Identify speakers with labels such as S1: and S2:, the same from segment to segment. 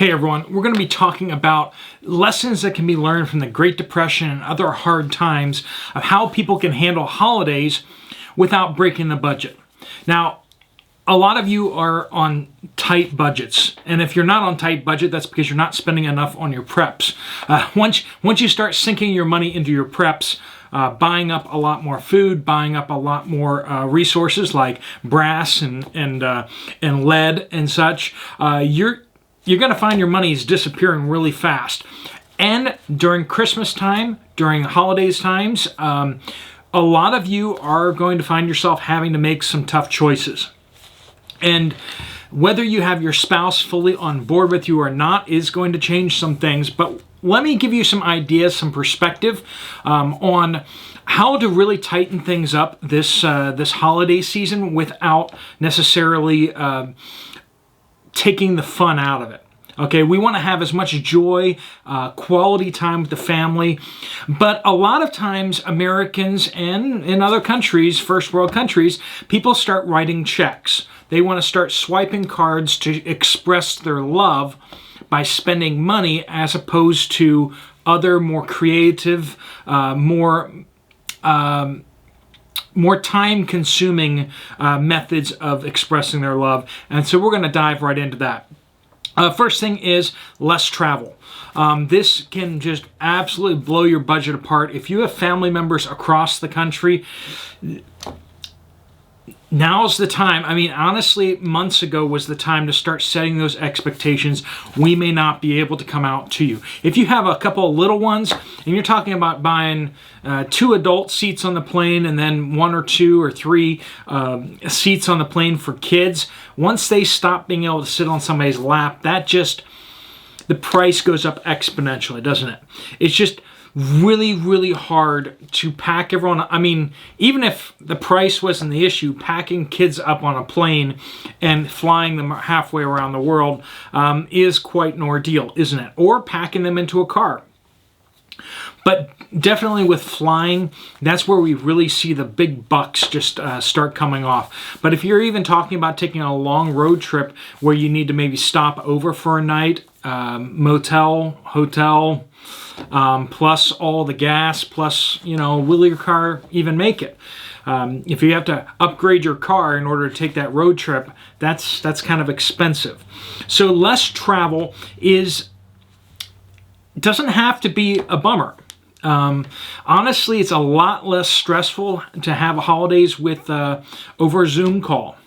S1: Hey everyone, we're going to be talking about lessons that can be learned from the Great Depression and other hard times of how people can handle holidays without breaking the budget. Now, a lot of you are on tight budgets, and if you're not on tight budget, that's because you're not spending enough on your preps. Once you start sinking your money into your preps, buying up a lot more food, buying up a lot more resources like brass and lead and such, you're going to find your money is disappearing really fast. And during Christmas time, during holidays times, a lot of you are going to find yourself having to make some tough choices. And whether you have your spouse fully on board with you or not is going to change some things. But let me give you some ideas, some perspective on how to really tighten things up this holiday season without necessarily taking the fun out of it. Okay, we want to have as much joy, quality time with the family, but a lot of times Americans and in other countries, first world countries, people start writing checks. They want to start swiping cards to express their love by spending money as opposed to other more creative, more time-consuming methods of expressing their love. And so we're going to dive right into that. First thing is less travel. This can just absolutely blow your budget apart. If you have family members across the country, now's the time. I mean, honestly, months ago was the time to start setting those expectations. We may not be able to come out to you. If you have a couple of little ones and you're talking about buying 2 adult seats on the plane and then 1 or 2 or 3 seats on the plane for kids, once they stop being able to sit on somebody's lap, the price goes up exponentially, doesn't it? It's just really, really hard to pack everyone. I mean, even if the price wasn't the issue, packing kids up on a plane and flying them halfway around the world is quite an ordeal, isn't it? Or packing them into a car. But definitely with flying, that's where we really see the big bucks just start coming off. But if you're even talking about taking a long road trip where you need to maybe stop over for a night, motel, hotel, plus all the gas, plus, will your car even make it? If you have to upgrade your car in order to take that road trip, that's kind of expensive. So less travel doesn't have to be a bummer. Honestly, it's a lot less stressful to have holidays with over a Zoom call.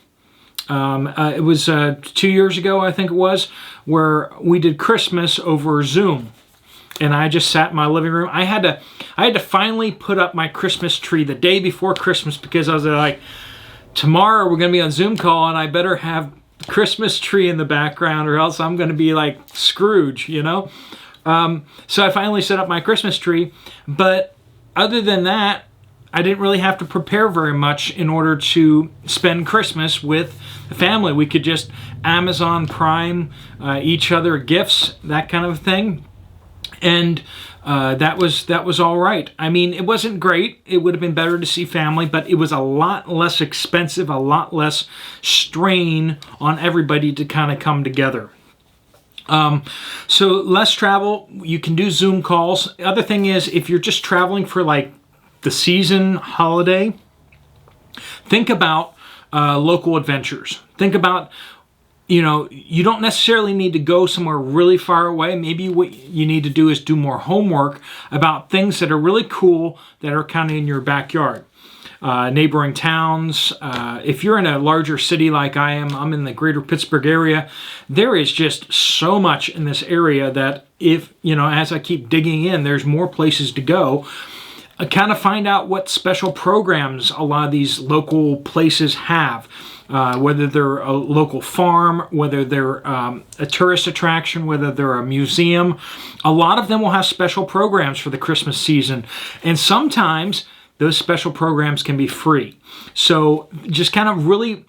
S1: It was 2 years ago, I think it was, where we did Christmas over Zoom. And I just sat in my living room. I had to finally put up my Christmas tree the day before Christmas because I was like, tomorrow we're going to be on Zoom call and I better have the Christmas tree in the background or else I'm going to be like Scrooge, So I finally set up my Christmas tree. But other than that, I didn't really have to prepare very much in order to spend Christmas with the family. We could just Amazon Prime each other gifts, that kind of thing. And that was all right. I mean, it wasn't great. It would have been better to see family, but it was a lot less expensive, a lot less strain on everybody to kind of come together. So less travel. You can do Zoom calls. The other thing is, if you're just traveling for like the season holiday, think about local adventures. Think about, you don't necessarily need to go somewhere really far away. Maybe what you need to do is do more homework about things that are really cool that are kind of in your backyard. Neighboring towns. If you're in a larger city like I am, I'm in the greater Pittsburgh area, there is just so much in this area that if, as I keep digging in, there's more places to go. Kind of find out what special programs a lot of these local places have. Whether they're a local farm, whether they're a tourist attraction, whether they're a museum. A lot of them will have special programs for the Christmas season. And sometimes those special programs can be free. So just kind of really,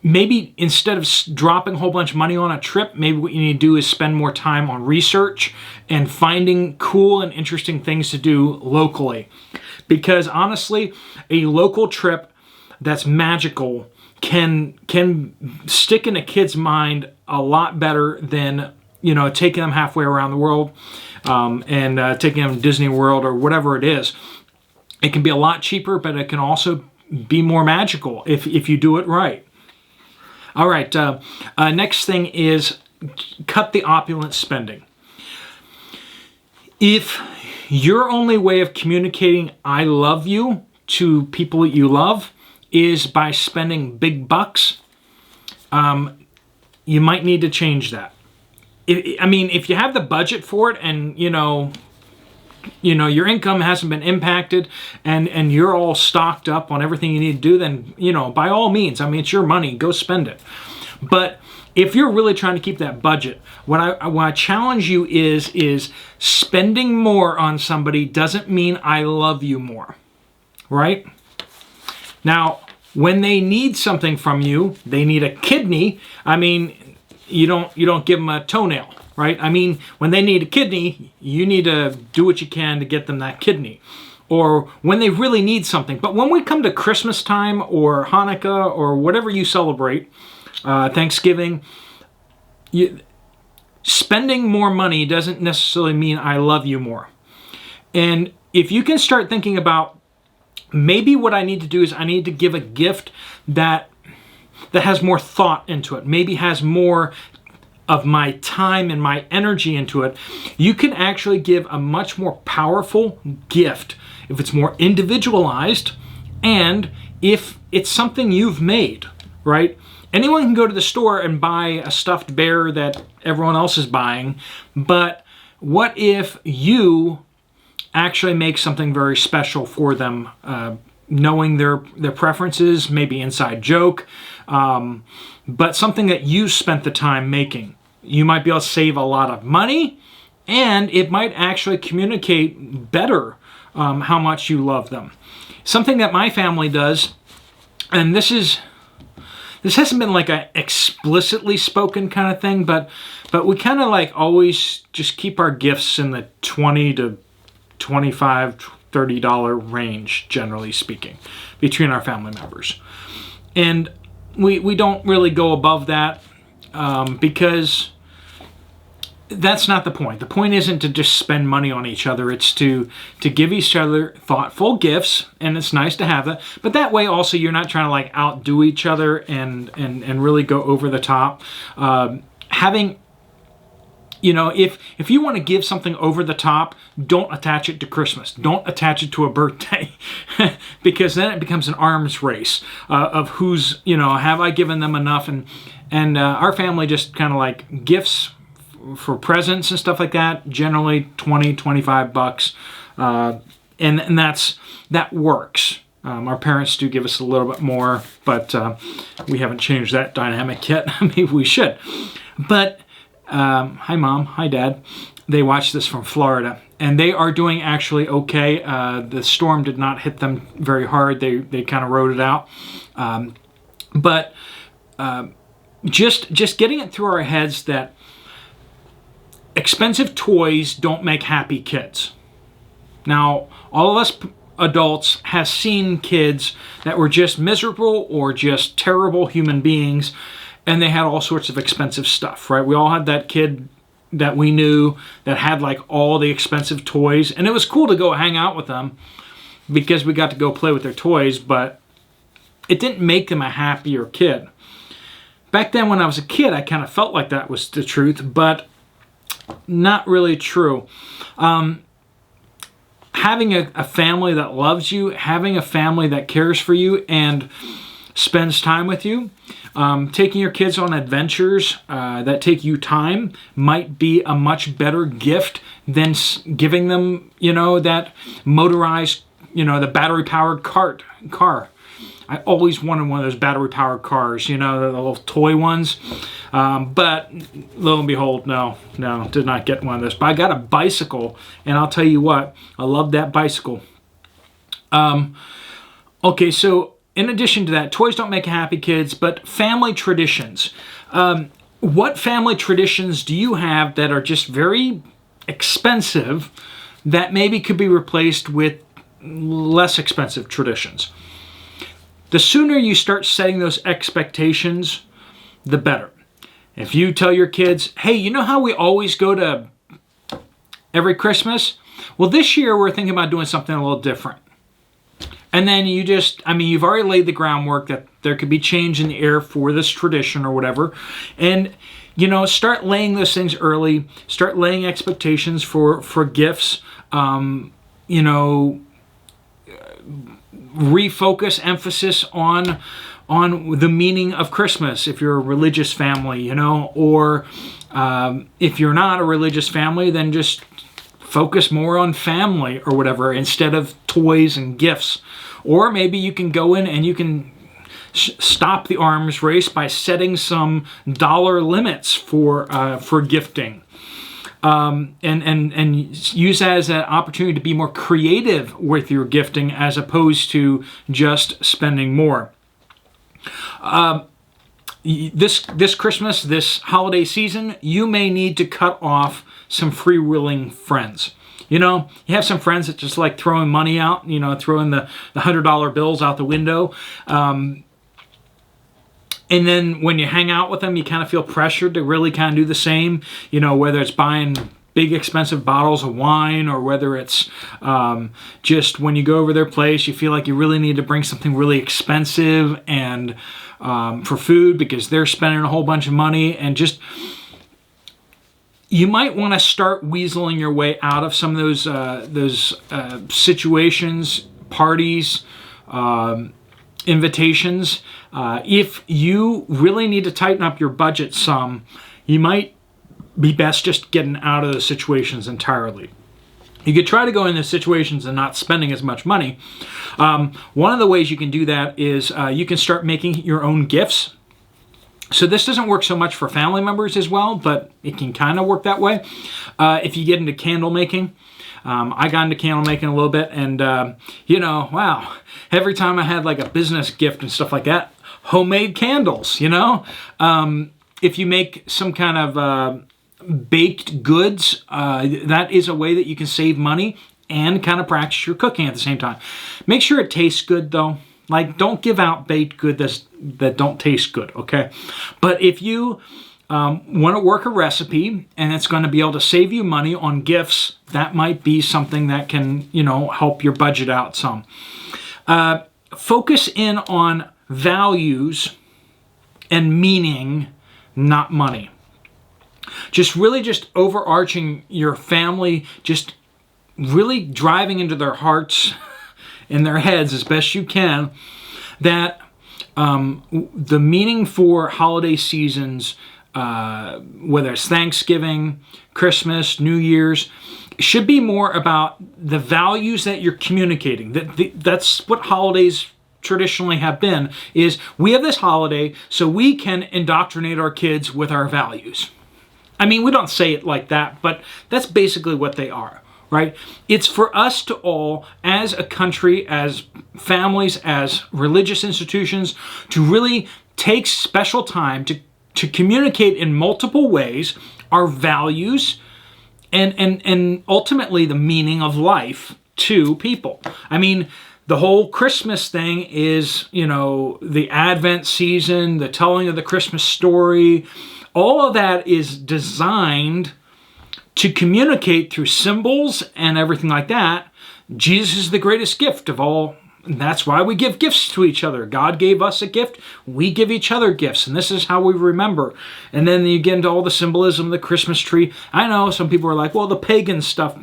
S1: maybe instead of dropping a whole bunch of money on a trip, maybe what you need to do is spend more time on research and finding cool and interesting things to do locally. Because honestly, a local trip that's magical can stick in a kid's mind a lot better than taking them halfway around the world, and taking them to Disney World or whatever it is. It can be a lot cheaper, but it can also be more magical if you do it right. All right, next thing is cut the opulent spending. If your only way of communicating I love you to people that you love is by spending big bucks, you might need to change that. If you have the budget for it and, your income hasn't been impacted and you're all stocked up on everything you need to do, then, by all means, it's your money, go spend it. But if you're really trying to keep that budget, what I challenge you is spending more on somebody doesn't mean I love you more, right? Now, when they need something from you, they need a kidney. You don't give them a toenail, right? When they need a kidney, you need to do what you can to get them that kidney. Or when they really need something. But when we come to Christmas time or Hanukkah or whatever you celebrate, Thanksgiving, spending more money doesn't necessarily mean I love you more. And if you can start thinking about, maybe what I need to do is I need to give a gift that has more thought into it, maybe has more of my time and my energy into it, you can actually give a much more powerful gift if it's more individualized and if it's something you've made, right? Anyone can go to the store and buy a stuffed bear that everyone else is buying, but what if you actually make something very special for them, knowing their preferences, maybe inside joke, but something that you spent the time making. You might be able to save a lot of money, and it might actually communicate better how much you love them. Something that my family does, and this hasn't been like a explicitly spoken kind of thing, but we kind of like always just keep our gifts in the $20 to $25, $30 range, generally speaking, between our family members. And we don't really go above that because that's not the point. The point isn't to just spend money on each other. It's to give each other thoughtful gifts, and it's nice to have that. But that way also you're not trying to like outdo each other and really go over the top. Having, if you want to give something over the top, don't attach it to Christmas. Don't attach it to a birthday because then it becomes an arms race of who's, have I given them enough? And our family just kind of like gifts for presents and stuff like that, generally $20, $25, and that works. Our parents do give us a little bit more, but we haven't changed that dynamic yet. Maybe we should. But hi Mom, hi Dad. They watch this from Florida, and they are doing actually okay. The storm did not hit them very hard. They kind of rode it out. But just getting it through our heads that expensive toys don't make happy kids. Now, all of us adults have seen kids that were just miserable or just terrible human beings, and they had all sorts of expensive stuff, right? We all had that kid that we knew that had like all the expensive toys, and it was cool to go hang out with them because we got to go play with their toys, but it didn't make them a happier kid. Back then when I was a kid, I kind of felt like that was the truth, but not really true. Having a family that loves you, having a family that cares for you and spends time with you, taking your kids on adventures that take you time might be a much better gift than giving them, that motorized, the battery-powered car. I always wanted one of those battery-powered cars, the little toy ones. But lo and behold, no, did not get one of those. But I got a bicycle, and I'll tell you what, I love that bicycle. Okay, so in addition to that, toys don't make happy kids, but family traditions. What family traditions do you have that are just very expensive that maybe could be replaced with less expensive traditions? The sooner you start setting those expectations, the better. If you tell your kids, hey, you know how we always go to every Christmas? Well, this year we're thinking about doing something a little different. And then you just, I mean, you've already laid the groundwork that there could be change in the air for this tradition or whatever. And, you know, start laying those things early. Start laying expectations for gifts. You know, refocus emphasis on the meaning of Christmas if you're a religious family, you know, or if you're not a religious family, then just focus more on family or whatever instead of toys and gifts. Or maybe you can go in and you can stop the arms race by setting some dollar limits for gifting. And use that as an opportunity to be more creative with your gifting as opposed to just spending more. This Christmas, this holiday season, you may need to cut off some freewheeling friends. You know, you have some friends that just like throwing money out, you know, throwing the $100 bills out the window. And then when you hang out with them, you kind of feel pressured to really kind of do the same, you know, whether it's buying big expensive bottles of wine or whether it's just when you go over their place, you feel like you really need to bring something really expensive and for food because they're spending a whole bunch of money, and just you might want to start weaseling your way out of some of those situations, parties, invitations. If you really need to tighten up your budget some, you might be best just getting out of those situations entirely. You could try to go into situations and not spending as much money. One of the ways you can do that is you can start making your own gifts. So this doesn't work so much for family members as well, but it can kind of work that way. If you get into candle making, I got into candle making a little bit, and you know, wow, every time I had like a business gift and stuff like that, homemade candles, you know? If you make some kind of baked goods, that is a way that you can save money and kind of practice your cooking at the same time. Make sure it tastes good though. Like, don't give out baked goods that don't taste good, okay? But if you want to work a recipe and it's going to be able to save you money on gifts, that might be something that can, you know, help your budget out some. Focus in on values and meaning, not money. Just overarching your family, just really driving into their hearts and their heads as best you can, that the meaning for holiday seasons, whether it's Thanksgiving, Christmas, New Year's, should be more about the values that you're communicating. That's what holidays traditionally have been, is we have this holiday so we can indoctrinate our kids with our values. I mean, we don't say it like that, but that's basically what they are, right? It's for us to all, as a country, as families, as religious institutions, to really take special time to communicate in multiple ways our values and ultimately the meaning of life to people. I mean, the whole Christmas thing is, you know, the Advent season, the telling of the Christmas story. All of that is designed to communicate through symbols and everything like that. Jesus is the greatest gift of all. And that's why we give gifts to each other. God gave us a gift. We give each other gifts. And this is how we remember. And then you get into all the symbolism of the Christmas tree. I know some people are like, well, the pagan stuff.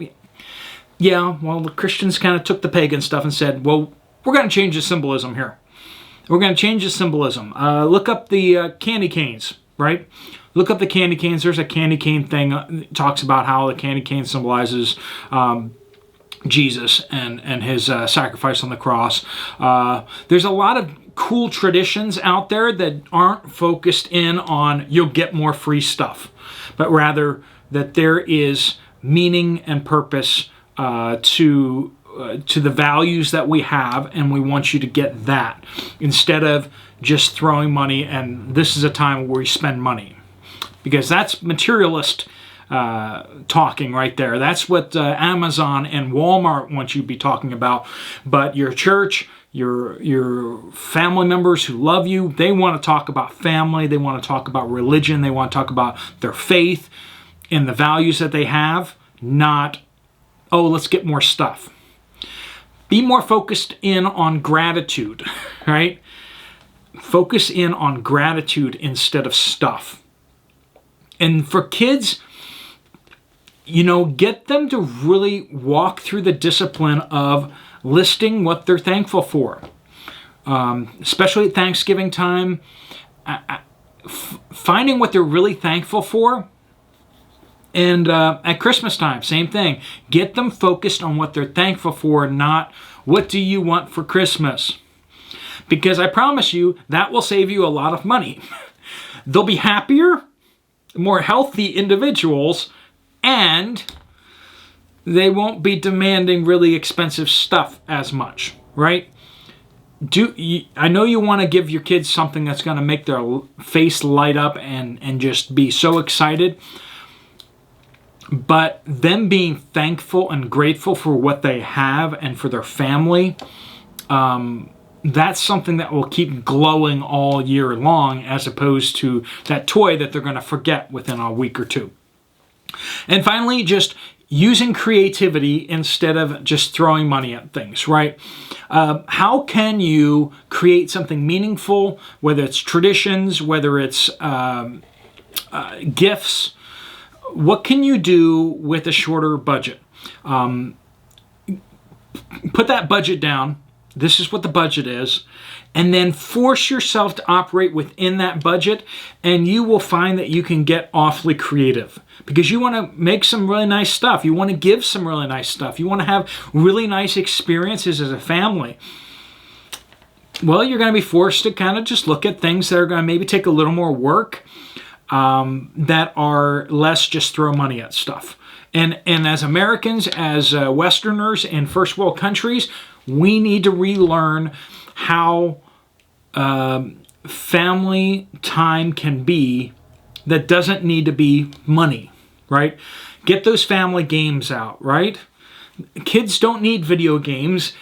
S1: Yeah, well, the Christians kind of took the pagan stuff and said, well, we're going to change the symbolism here. We're going to change the symbolism. Look up the candy canes, right? Look up the candy canes. There's a candy cane thing that talks about how the candy cane symbolizes Jesus and his sacrifice on the cross. There's a lot of cool traditions out there that aren't focused in on you'll get more free stuff, but rather that there is meaning and purpose to the values that we have, and we want you to get that instead of just throwing money, and this is a time where we spend money. Because that's materialist talking right there. That's what Amazon and Walmart want you to be talking about. But your church, your family members who love you. They want to talk about family. They want to talk about religion. They want to talk about their faith and the values that they have, not, oh, let's get more stuff. Be more focused in on gratitude, right? Focus in on gratitude instead of stuff. And for kids, you know, get them to really walk through the discipline of listing what they're thankful for. Especially at Thanksgiving time, finding what they're really thankful for. And at Christmas time, same thing. Get them focused on what they're thankful for, not what do you want for Christmas. Because I promise you, that will save you a lot of money. They'll be happier, more healthy individuals, and they won't be demanding really expensive stuff as much, right? I know you want to give your kids something that's going to make their face light up and just be so excited. But them being thankful and grateful for what they have and for their family, that's something that will keep glowing all year long, as opposed to that toy that they're going to forget within a week or two. And finally, just using creativity instead of just throwing money at things, right? How can you create something meaningful, whether it's traditions, whether it's gifts? What can you do with a shorter budget? Put that budget down. This is what the budget is. And then force yourself to operate within that budget, and you will find that you can get awfully creative, because you want to make some really nice stuff. You want to give some really nice stuff. You want to have really nice experiences as a family. Well, you're going to be forced to kind of just look at things that are going to maybe take a little more work, that are less just throw money at stuff. And as Americans, as Westerners in first world countries, we need to relearn how family time can be that doesn't need to be money, right? Get those family games out, right? Kids don't need video games.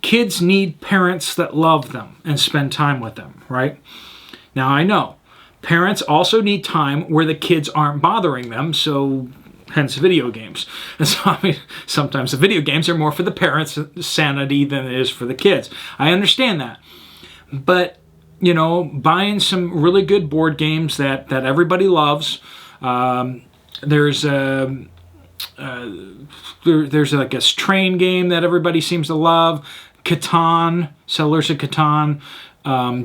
S1: Kids need parents that love them and spend time with them, right? Now, I know parents also need time where the kids aren't bothering them, so hence video games. And so, I mean, sometimes the video games are more for the parents' sanity than it is for the kids. I understand that. But, you know, buying some really good board games that everybody loves. There's like a train game that everybody seems to love. Catan, Settlers of Catan.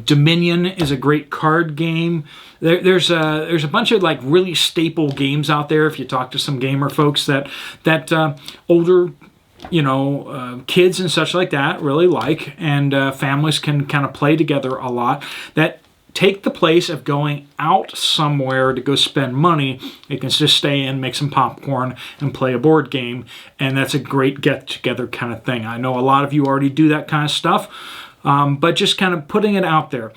S1: Dominion is a great card game. There's a bunch of like really staple games out there. If you talk to some gamer folks that older, you know, kids and such like that really like, and families can kind of play together a lot, that take the place of going out somewhere to go spend money. You can just stay in, make some popcorn, and play a board game, and that's a great get-together kind of thing. I know a lot of you already do that kind of stuff, but just kind of putting it out there.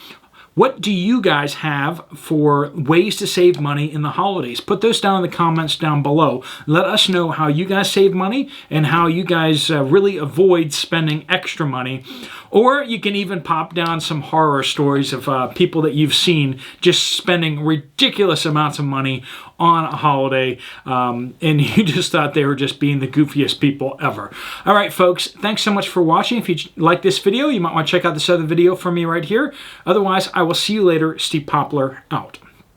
S1: What do you guys have for ways to save money in the holidays? Put those down in the comments down below. Let us know how you guys save money and how you guys really avoid spending extra money. Or you can even pop down some horror stories of people that you've seen just spending ridiculous amounts of money on a holiday, and you just thought they were just being the goofiest people ever. All right, folks, thanks so much for watching. If you like this video, you might want to check out this other video from me right here. Otherwise, I will see you later. Steve Poplar out.